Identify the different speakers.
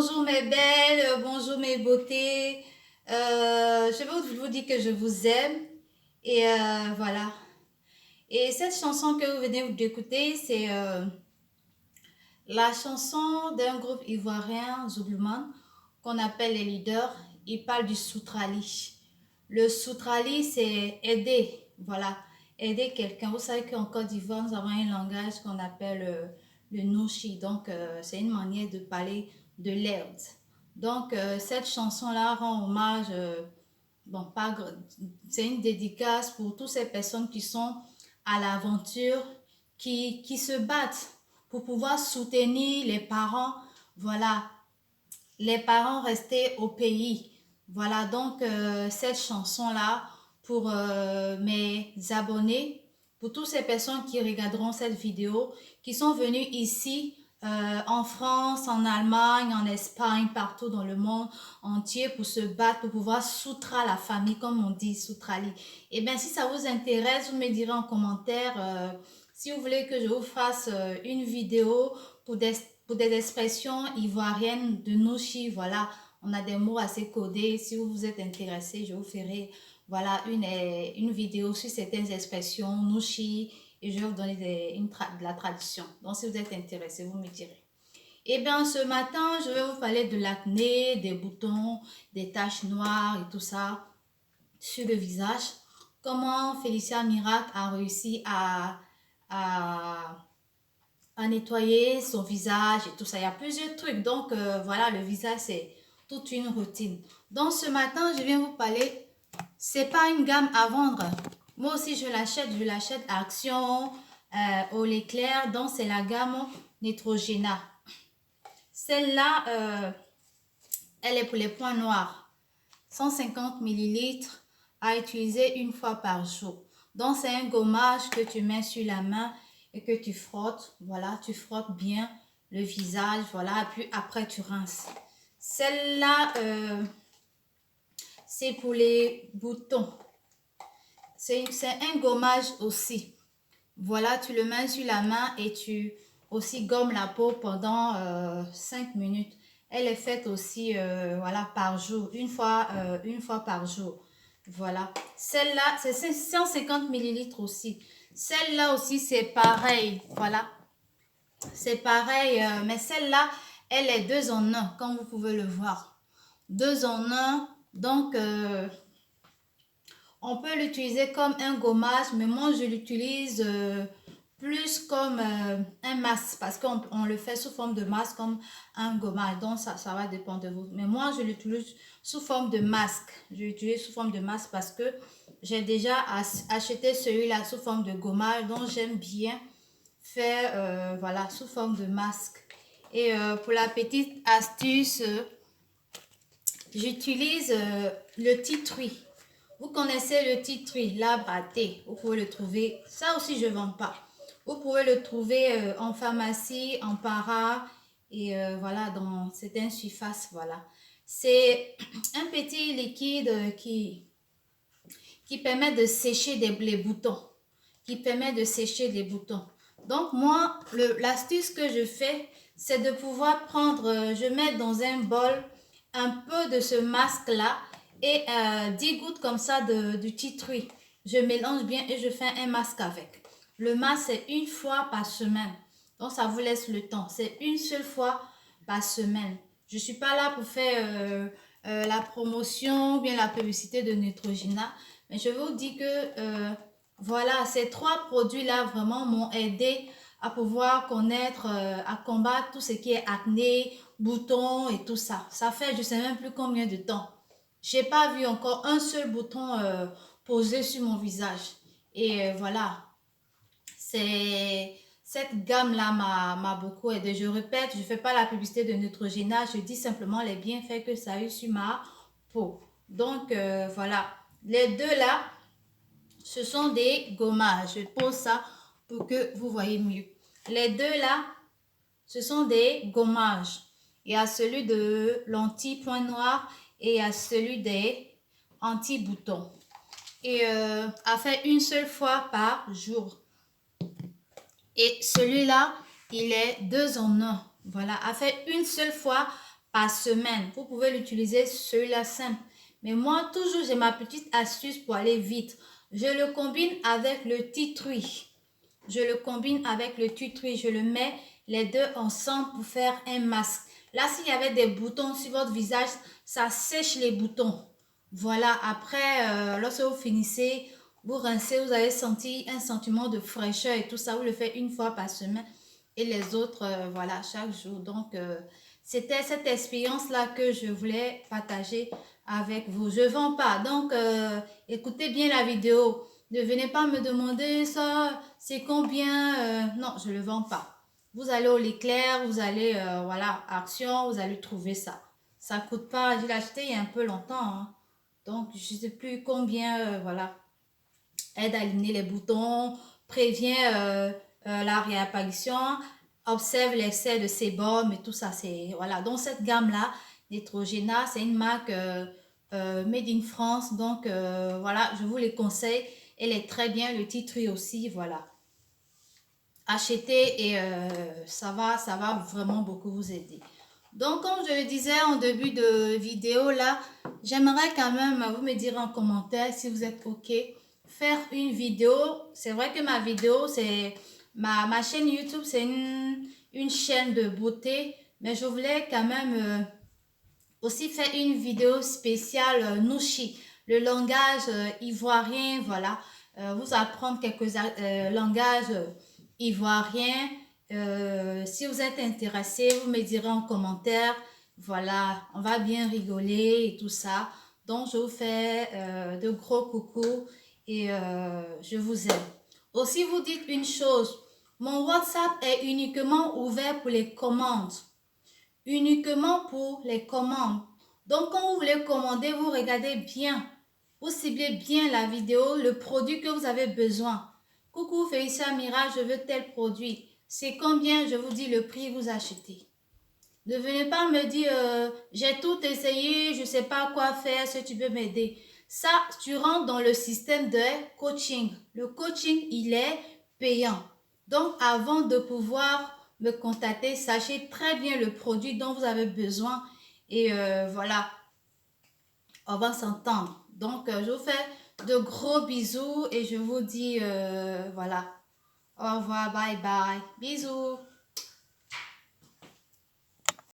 Speaker 1: Bonjour mes belles, bonjour mes beautés. Je veux vous dire que je vous aime. Et voilà. Et cette chanson que vous venez d'écouter, c'est la chanson d'un groupe ivoirien, Zoublouman, qu'on appelle les leaders. Il parle du Soutrali. Le Soutrali, c'est aider. Voilà. Aider quelqu'un. Vous savez qu'en Côte d'Ivoire, nous avons un langage qu'on appelle le Nouchi. Donc, c'est une manière de parler de l'aide. Donc, cette chanson-là rend hommage, bon, pas, c'est une dédicace pour toutes ces personnes qui sont à l'aventure, qui se battent pour pouvoir soutenir les parents, voilà, les parents restés au pays. Voilà, donc cette chanson-là, pour mes abonnés, pour toutes ces personnes qui regarderont cette vidéo, qui sont venues ici en France, en Allemagne, en Espagne, partout dans le monde entier pour se battre, pour pouvoir soutra la famille, comme on dit, soutrali. Et bien, si ça vous intéresse, vous me direz en commentaire si vous voulez que je vous fasse une vidéo pour des expressions ivoiriennes de Nouchi. Voilà, on a des mots assez codés. Si vous vous êtes intéressé, je vous ferai voilà, une vidéo sur certaines expressions Nouchi et je vais vous donner de la traduction. Donc, si vous êtes intéressé, vous me direz. Eh bien, ce matin, je vais vous parler de l'acné, des boutons, des taches noires et tout ça sur le visage. Comment Félicia Miracle a réussi à, à nettoyer son visage et tout ça. Il y a plusieurs trucs. Donc, voilà, le visage, c'est toute une routine. Donc, ce matin, je viens vous parler. C'est pas une gamme à vendre. Moi aussi, je l'achète à Action, au Leclerc. Donc, c'est la gamme Neutrogena. Celle-là, elle est pour les points noirs. 150 ml à utiliser une fois par jour. Donc, c'est un gommage que tu mets sur la main et que tu frottes. Voilà, tu frottes bien le visage. Voilà, et puis après, tu rinces. Celle-là, c'est pour les boutons. C'est un gommage aussi. Voilà, tu le mets sur la main et tu aussi gommes la peau pendant 5 minutes. Elle est faite aussi voilà, par jour, une fois par jour. Voilà. Celle-là, c'est 150 millilitres aussi. Celle-là aussi, c'est pareil. Voilà. C'est pareil, mais celle-là, elle est 2 en 1, comme vous pouvez le voir. 2 en 1. Donc, on peut l'utiliser comme un gommage, mais moi, je l'utilise plus comme un masque parce qu'on le fait sous forme de masque comme un gommage. Donc, ça va dépendre de vous. Mais moi, je l'utilise sous forme de masque. Je l'utilise sous forme de masque parce que j'ai déjà acheté celui-là sous forme de gommage. Donc, j'aime bien faire, voilà, sous forme de masque. Et pour la petite astuce, j'utilise le tea tree. Vous connaissez le tea tree, l'arbre à thé. Vous pouvez le trouver. Ça aussi, je ne vends pas. Vous pouvez le trouver en pharmacie, en para. Et voilà, dans certaines surfaces, voilà. C'est un petit liquide qui permet de sécher les boutons. Qui permet de sécher les boutons. Donc, moi, l'astuce que je fais, c'est de pouvoir prendre, je mets dans un bol un peu de ce masque-là et 10 gouttes comme ça du tea tree. Je mélange bien et je fais un masque avec. Le masque, c'est une fois par semaine. Donc, ça vous laisse le temps. C'est une seule fois par semaine. Je ne suis pas là pour faire la promotion ou bien la publicité de Neutrogena. Mais je vous dis que voilà, ces 3 produits-là vraiment m'ont aidé à pouvoir connaître, à combattre tout ce qui est acné, boutons et tout ça. Ça fait je ne sais même plus combien de temps. Je n'ai pas vu encore un seul bouton posé sur mon visage. Et voilà, cette gamme-là m'a beaucoup aidé. Je répète, je ne fais pas la publicité de Neutrogena, je dis simplement les bienfaits que ça a eu sur ma peau. Donc voilà, les deux là, ce sont des gommages. Je pose ça pour que vous voyez mieux. Les deux là, ce sont des gommages. Il y a celui de l'anti-point noir et il y a celui des anti-boutons. Et à faire une seule fois par jour. Et celui-là, il est 2 en 1. Voilà, à faire une seule fois par semaine. Vous pouvez l'utiliser celui-là simple. Mais moi, toujours, j'ai ma petite astuce pour aller vite. Je le combine avec le tea tree. Je le combine avec le tea tree. Je le mets les deux ensemble pour faire un masque. Là, s'il y avait des boutons sur votre visage, ça sèche les boutons. Voilà, après, lorsque vous finissez, vous rincez, vous avez senti un sentiment de fraîcheur et tout ça. Vous le faites une fois par semaine et les autres, voilà, chaque jour. Donc, c'était cette expérience-là que je voulais partager avec vous. Je ne vends pas. Donc, écoutez bien la vidéo. Ne venez pas me demander ça, c'est combien. Non, je ne le vends pas. Vous allez au Leclerc, vous allez, voilà, Action, vous allez trouver ça. Ça ne coûte pas, je l'ai acheté il y a un peu longtemps, hein. Donc, je ne sais plus combien, voilà. Aide à aligner les boutons, prévient la réapparition, observe l'excès de sébum et tout ça. C'est, voilà. Donc, cette gamme-là, Neutrogena, c'est une marque made in France. Donc, voilà, je vous les conseille. Elle est très bien, le titre aussi, voilà. Achetez et ça va vraiment beaucoup vous aider. Donc, comme je le disais en début de vidéo, là, j'aimerais quand même, vous me dire en commentaire si vous êtes OK, faire une vidéo. C'est vrai que ma vidéo, c'est ma chaîne YouTube, c'est une chaîne de beauté, mais je voulais quand même aussi faire une vidéo spéciale Nushi, le langage ivoirien, voilà. Vous apprendre quelques langages ivoiriens. Si vous êtes intéressé, vous me direz en commentaire. Voilà, on va bien rigoler et tout ça. Donc, je vous fais de gros coucou et je vous aime. Aussi, vous dites une chose, mon WhatsApp est uniquement ouvert pour les commandes. Uniquement pour les commandes. Donc, quand vous voulez commander, vous regardez bien. Vous ciblez bien la vidéo, le produit que vous avez besoin. Coucou Félicia Mira, je veux tel produit. C'est combien? Je vous dis le prix, vous achetez. Ne venez pas me dire, j'ai tout essayé, je ne sais pas quoi faire, si tu peux m'aider. Ça, tu rentres dans le système de coaching. Le coaching, il est payant. Donc, avant de pouvoir me contacter, sachez très bien le produit dont vous avez besoin. Et voilà, on va s'entendre. Donc, je vous fais de gros bisous et je vous dis, voilà, au revoir, bye bye, bisous.